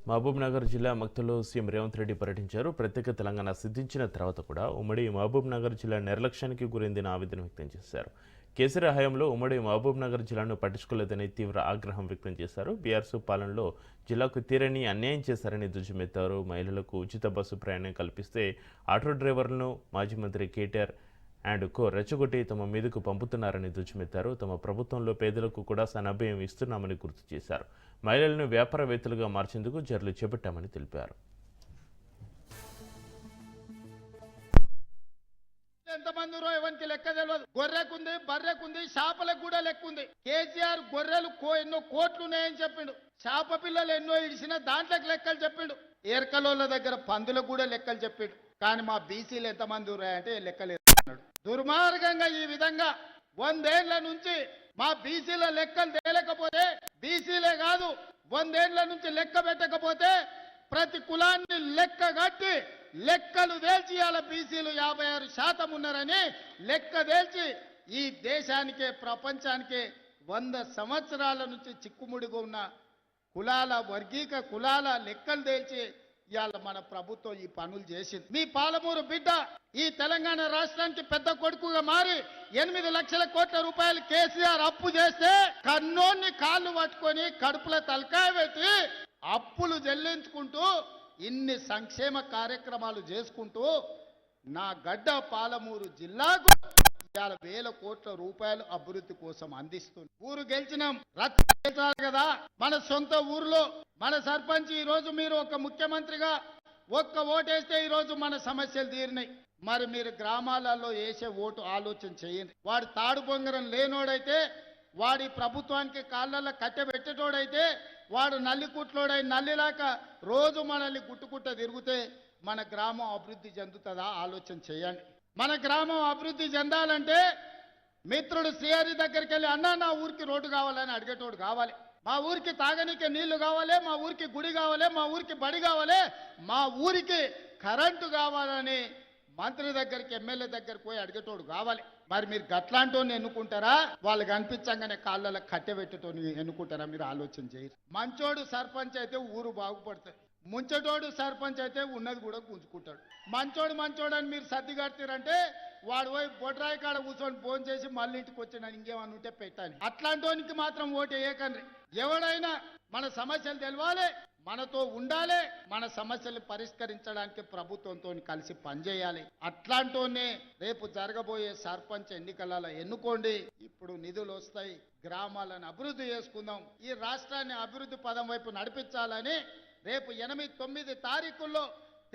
మహబూబ్నగర్ జిల్లా మక్తలో సీఎం రేవంత్ రెడ్డి పర్యటించారు. ప్రత్యేక తెలంగాణ సిద్ధించిన తర్వాత కూడా ఉమ్మడి మహబూబ్నగర్ జిల్లా నిర్లక్ష్యానికి గురైందని ఆవేదన వ్యక్తం చేశారు. కేసీఆర్ హయాంలో ఉమ్మడి మహబూబ్నగర్ జిల్లాను పట్టించుకోలేదని తీవ్ర ఆగ్రహం వ్యక్తం చేశారు. బీఆర్ఎస్ పాలనలో జిల్లాకు తీరని అన్యాయం చేశారని దుజ్జమెత్తారు. మహిళలకు ఉచిత బస్సు ప్రయాణం కల్పిస్తే ఆటో డ్రైవర్లను మాజీ మంత్రి కేటీఆర్ అండ్ కో రెచ్చగొట్టి తమ మీదకు పంపుతున్నారని దుజ్జమెత్తారు. తమ ప్రభుత్వంలో పేదలకు కూడా సన్నభయం ఇస్తున్నామని గుర్తు చేశారు. మహిళలను వ్యాపారవేత్తలుగా మార్చేందుకు చర్యలు చేపట్టామని తెలిపారు. ఎంతమంది ఎవరికి లెక్క తెలియదు. గొర్రెకుంది, బర్రెకుంది, చేపలకు కూడా లెక్క ఉంది. కేసీఆర్ గొర్రెలు ఎన్నో కోట్లు ఉన్నాయని చెప్పిండు. చేప పిల్లలు ఎన్నో ఇడిసిన దాంట్లోకి లెక్కలు చెప్పిండు. ఏర్కలోళ్ళ దగ్గర పందులకు కూడా లెక్కలు చెప్పిండు. కానీ మా బీసీలు ఎంతమంది ఉన్నాయంటే లెక్కలు దుర్మార్గంగా ఈ విధంగా 100 ఏళ్ల నుంచి మా బీసీల లెక్కలు తేలేకపోతే, బీసీలే కాదు 100 ఏళ్ల నుంచి లెక్క పెట్టకపోతే ప్రతి కులాన్ని లెక్క కట్టి లెక్కలు తేల్చి ఇవాళ బీసీలు 56% ఉన్నారని లెక్క తేల్చి ఈ దేశానికే ప్రపంచానికే 100 సంవత్సరాల నుంచి చిక్కుముడిగా ఉన్న కులాల వర్గీక కులాల లెక్కలు తేల్చి ఇవాళ మన ప్రభుత్వం ఈ పనులు చేసింది. మీ పాలమూరు బిడ్డ ఈ తెలంగాణ రాష్ట్రానికి పెద్ద కొడుకుగా మారి 8 లక్షల కోట్ల రూపాయలు కేసీఆర్ అప్పు చేస్తే కన్నోన్ని కాళ్ళు పట్టుకొని కడుపుల తలకాయ పెట్టి అప్పులు చెల్లించుకుంటూ ఇన్ని సంక్షేమ కార్యక్రమాలు చేసుకుంటూ నా గడ్డ పాలమూరు జిల్లాకు 1,000 కోట్ల రూపాయలు అభివృద్ధి కోసం అందిస్తుంది. ఊరు గెలిచినాం, రచ్చారు కదా మన సొంత ఊర్లో మన సర్పంచ్. ఈ రోజు మీరు ఒక ముఖ్యమంత్రిగా ఒక్క ఓటేస్తే ఈ రోజు మన సమస్యలు తీరినాయి. మరి మీరు గ్రామాలలో వేసే ఓటు ఆలోచన చేయండి. వాడు తాడు బొంగరం లేనోడైతే, వాడి ప్రభుత్వానికి కాళ్ళల్లో కట్టెబెట్టేటోడైతే, వాడు నల్లికుట్లోడై నల్లిలాక రోజు మనల్ని గుట్టుకుట్ట తిరిగితే మన గ్రామం అభివృద్ధి చెందుతుందా ఆలోచన చేయండి. మన గ్రామం అభివృద్ధి చెందాలంటే మిత్రుడు శ్రీహరి దగ్గరికి వెళ్ళి అన్నా నా ఊరికి రోడ్డు కావాలని అడిగేటోడు కావాలి. మా ఊరికి తాగనీకే నీళ్లు కావాలి, మా ఊరికి గుడి కావాలి, మా ఊరికి బడి కావాలి, మా ఊరికి కరెంటు కావాలని మంత్రి దగ్గరికి ఎమ్మెల్యే దగ్గరికి పోయి అడిగేటోడు కావాలి. మరి మీరు గట్లాంటోని ఎన్నుకుంటారా, వాళ్ళు కనిపించగానే కాళ్ళలో కట్టెబెట్టేటోని ఎన్నుకుంటారా? మీరు ఆలోచన చేయరు. మంచోడు సర్పంచ్ అయితే ఊరు బాగుపడుతుంది, ముంచటోడు సర్పంచ్ అయితే ఉన్నది కూడా గుంజుకుంటాడు. మంచోడు అని మీరు సర్ది కడతారంటే వాడు పోయి బొడ్రాయి కాడ కూర్చొని ఫోన్ చేసి మళ్ళీ ఇంటికి వచ్చిన ఇంకేమన్నా ఉంటే పెట్టాలి. అట్లాంటోనికి మాత్రం ఓటు వేయకండి. ఎవడైనా మన సమస్యలు తెలవాలి, మనతో ఉండాలి, మన సమస్యలు పరిష్కరించడానికి ప్రభుత్వంతో కలిసి పనిచేయాలి. అట్లాంటోనే రేపు జరగబోయే సర్పంచ్ ఎన్నికలలో ఎన్నుకోండి. ఇప్పుడు నిధులు వస్తాయి, గ్రామాలను అభివృద్ధి చేసుకుందాం, ఈ రాష్ట్రాన్ని అభివృద్ధి పదం వైపు నడిపించాలని రేపు 8-9 తారీఖుల్లో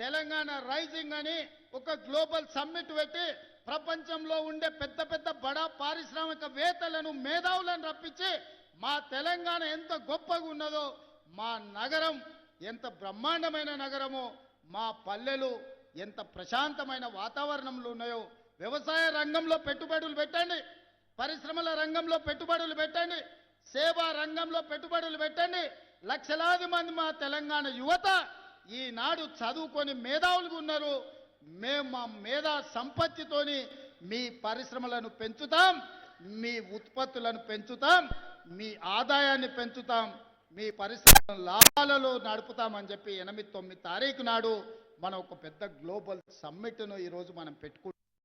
తెలంగాణ రైజింగ్ అని ఒక గ్లోబల్ సమ్మిట్ పెట్టి ప్రపంచంలో ఉండే పెద్ద పెద్ద బడా పారిశ్రామికవేత్తలను మేధావులను రప్పించి మా తెలంగాణ ఎంత గొప్పగా ఉన్నదో, మా నగరం ఎంత బ్రహ్మాండమైన నగరమో, మా పల్లెలు ఎంత ప్రశాంతమైన వాతావరణంలో ఉన్నాయో, వ్యవసాయ రంగంలో పెట్టుబడులు పెట్టండి, పరిశ్రమల రంగంలో పెట్టుబడులు పెట్టండి, సేవా రంగంలో పెట్టుబడులు పెట్టండి. లక్షలాది మంది మా తెలంగాణ యువత ఈనాడు చదువుకొని మేధావులుగా ఉన్నారు. మేము మా మేధా సంపత్తితోని మీ పరిశ్రమలను పెంచుతాం, మీ ఉత్పత్తులను పెంచుతాం, మీ ఆదాయాన్ని పెంచుతాం, మీ పరిశ్రమలను లాభాలలో నడుపుతామని చెప్పి 8-9 తారీఖు నాడు మనం ఒక పెద్ద గ్లోబల్ సమ్మిట్ను ఈరోజు మనం పెట్టుకుంటాం.